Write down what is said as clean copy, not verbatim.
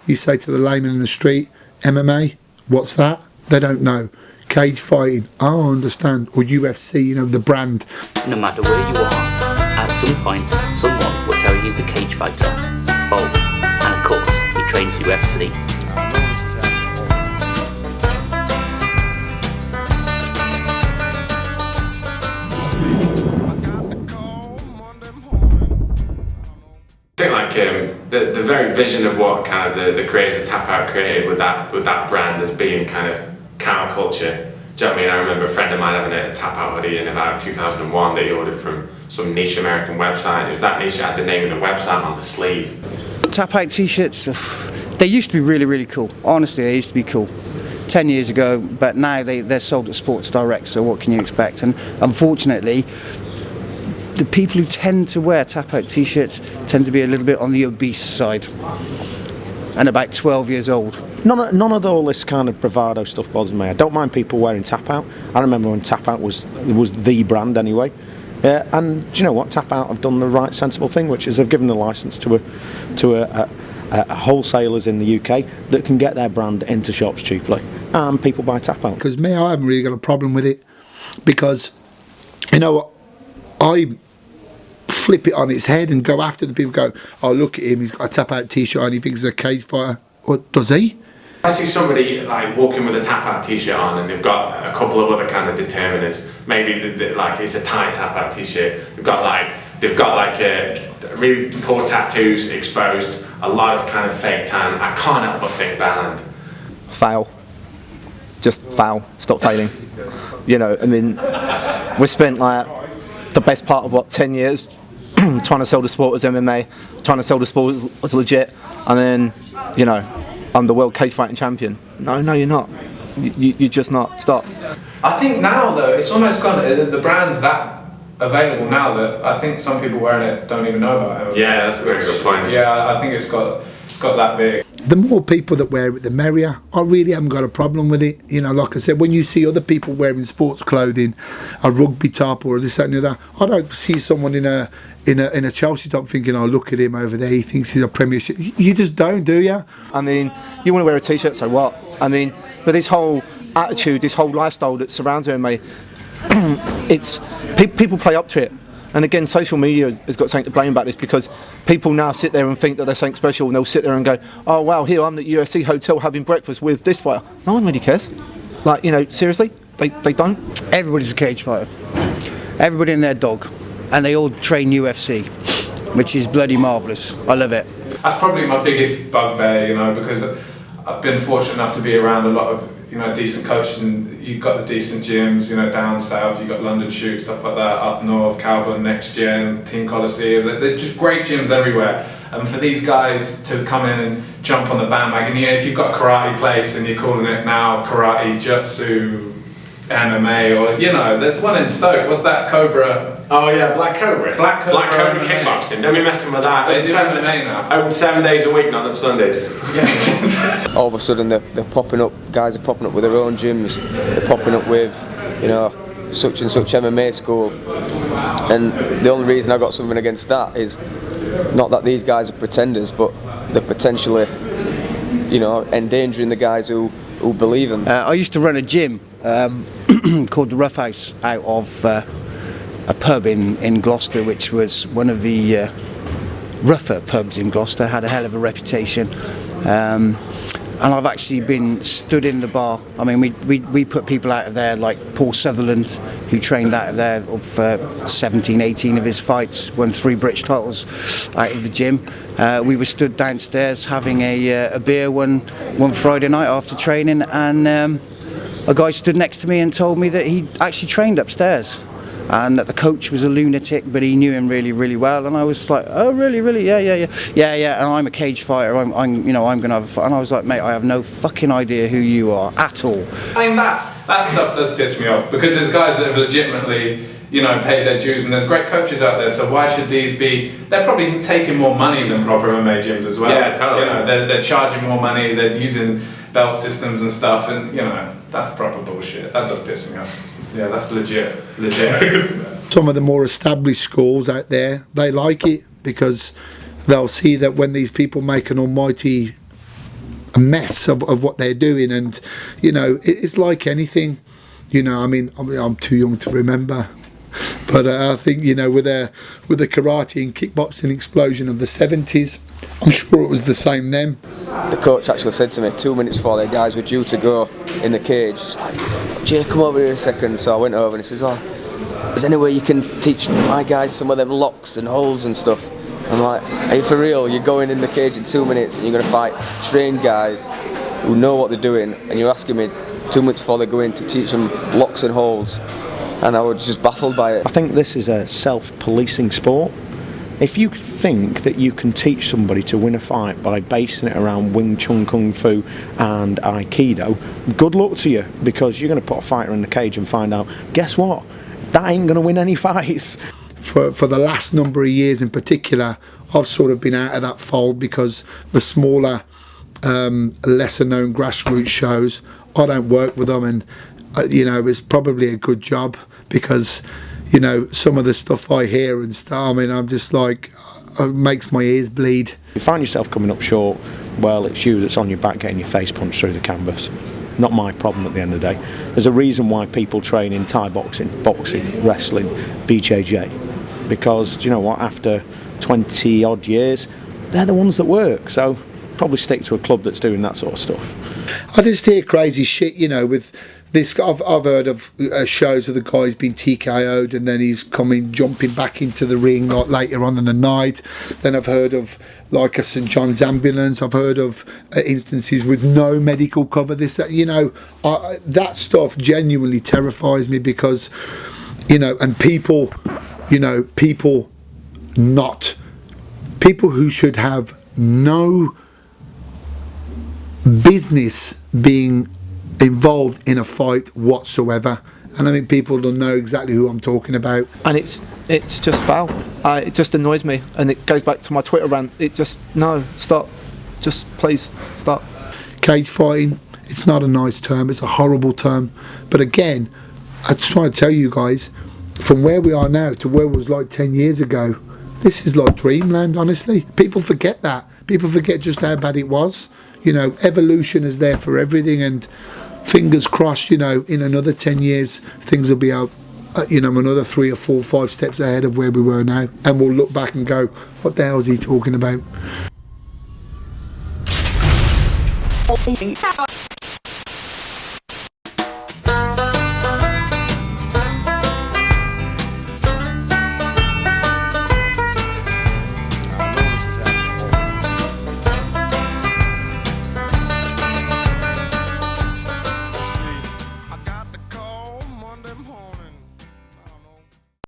You say to the layman in the street, MMA, what's that? They don't know. Cage fighting, oh, I understand. Or UFC, you know, the brand. No matter where you are, at some point, someone will tell you he's a cage fighter. Oh, and of course, he trains UFC. I think like the very vision of what kind of the creators of Tapout created with that brand as being kind of counterculture. Do you know what I mean? I remember a friend of mine having a Tapout hoodie in about 2001 that he ordered from some niche American website. It was that niche that had the name of the website on the sleeve. Tapout t-shirts, they used to be really, really cool. Honestly, they used to be cool 10 years ago, but now they're sold at Sports Direct, so what can you expect? And unfortunately, the people who tend to wear Tapout t-shirts tend to be a little bit on the obese side and about 12 years old. None of all this kind of bravado stuff bothers me. I don't mind people wearing Tapout. I remember when Tapout was the brand anyway. And do you know what? Tapout have done the right sensible thing, which is they've given the licence to wholesalers in the UK that can get their brand into shops cheaply, and people buy Tapout. Because me, I haven't really got a problem with it, because you know what, I flip it on its head and go after the people. Go, oh, look at him, he's got a Tapout t-shirt and he thinks he's a cage fighter. What does he? I see somebody like walking with a Tapout t-shirt on and they've got a couple of other kind of determiners. Maybe like it's a tight Tapout t-shirt. They've got like a really poor tattoos exposed, a lot of kind of fake tan. I can't help but think Balland. Fail. Just fail. Stop failing. You know, I mean, we spent like the best part of 10 years trying to sell the sport as MMA, trying to sell the sport as legit, and then, you know, I'm the world cage fighting champion. No, you're not. You're just not. Stop. I think now though, it's almost gone. The brand's that available now that I think some people wearing it don't even know about it. Yeah, that's a very good point. Yeah, I think it's got that big. The more people that wear it, the merrier. I really haven't got a problem with it. You know, like I said, when you see other people wearing sports clothing, a rugby top or this, that and the other, I don't see someone in a Chelsea top thinking, oh, look at him over there, he thinks he's a Premiership. You just don't, do you? I mean, you want to wear a t-shirt, so what? I mean, but this whole attitude, this whole lifestyle that surrounds MMA, it's people play up to it. And again, social media has got something to blame about this, because people now sit there and think that they're something special, and they'll sit there and go, oh wow, here I'm at the UFC hotel having breakfast with this fighter. No one really cares. Like, you know, seriously, they don't. Everybody's a cage fighter. Everybody and their dog. And they all train UFC, which is bloody marvellous. I love it. That's probably my biggest bugbear, you know, because I've been fortunate enough to be around a lot of, you know, decent coaches, and you've got the decent gyms, you know, down south, you've got London Shoot, stuff like that, up north, Calburn, Next Gen, Team Coliseum, there's just great gyms everywhere. And for these guys to come in and jump on the bandwagon, you know, if you've got a karate place and you're calling it now karate, jutsu, MMA, or, you know, there's one in Stoke, what's that, Cobra? Oh yeah, Black Cobra kickboxing. Don't be messing with that. They do MMA now. Open 7 days a week, not on Sundays. Yeah. All of a sudden they're popping up, guys are popping up with their own gyms, they're popping up with, you know, such and such MMA school. And the only reason I got something against that is not that these guys are pretenders, but they're potentially, you know, endangering the guys who believe them. I used to run a gym called the Rough House out of a pub in Gloucester, which was one of the rougher pubs in Gloucester, had a hell of a reputation. And I've actually been stood in the bar. I mean, we put people out of there like Paul Sutherland, who trained out of there of 17, 18 of his fights, won 3 British titles out of the gym. We were stood downstairs having a beer one Friday night after training, and a guy stood next to me and told me that he actually trained upstairs, and that the coach was a lunatic, but he knew him really, really well. And I was like, oh, really, yeah. And I'm a cage fighter. I'm gonna have a fight. And I was like, mate, I have no fucking idea who you are at all. I mean, that stuff does piss me off, because there's guys that have legitimately, you know, paid their dues, and there's great coaches out there. So why should these be? They're probably taking more money than proper MMA gyms as well. Yeah, totally. You know, they're charging more money. They're using belt systems and stuff, and you know, that's proper bullshit. That does piss me off. Yeah, that's legit. Some of the more established schools out there, they like it, because they'll see that when these people make an almighty mess of what they're doing. And you know, it's like anything. You know, I mean, I'm too young to remember, but I think, you know, with the karate and kickboxing explosion of the 70s, I'm sure it was the same then. The coach actually said to me 2 minutes before the guys were due to go in the cage, just like, Jay, come over here a second. So I went over and he says, oh, is there any way you can teach my guys some of them locks and holds and stuff? I'm like, are you for real? You're going in the cage in 2 minutes and you're going to fight trained guys who know what they're doing, and you're asking me 2 minutes before they go in to teach them locks and holds? And I was just baffled by it. I think this is a self-policing sport. If you think that you can teach somebody to win a fight by basing it around Wing Chun Kung Fu and Aikido, good luck to you, because you're going to put a fighter in the cage and find out, guess what? That ain't going to win any fights. For the last number of years in particular, I've sort of been out of that fold, because the smaller, lesser known grassroots shows, I don't work with them, and you know, it's probably a good job, because you know, some of the stuff I hear and stuff, I mean, I'm just like, it makes my ears bleed. You find yourself coming up short, well, it's you that's on your back getting your face punched through the canvas. Not my problem at the end of the day. There's a reason why people train in Thai boxing, wrestling, BJJ, because, do you know what, after 20 odd years, they're the ones that work. So probably stick to a club that's doing that sort of stuff. I just hear crazy shit, you know, with this. I've heard of shows of the guy's been TKO'd and then he's jumping back into the ring like later on in the night. Then I've heard of like a St John's ambulance. I've heard of instances with no medical cover. That, you know, that stuff genuinely terrifies me, because, you know, and people, you know, people who should have no business being involved in a fight whatsoever, and I think people don't know exactly who I'm talking about. And it's just foul. It just annoys me, and it goes back to my Twitter rant. It just, no, stop, just please stop. Cage fighting, it's not a nice term, it's a horrible term, but again, I'm trying to tell you guys, from where we are now to where it was like 10 years ago, this is like dreamland, honestly. People forget that. People forget just how bad it was. You know, evolution is there for everything, and fingers crossed, you know, in another 10 years, things will be out, you know, another 3 or 4 or 5 steps ahead of where we were now. And we'll look back and go, what the hell is he talking about?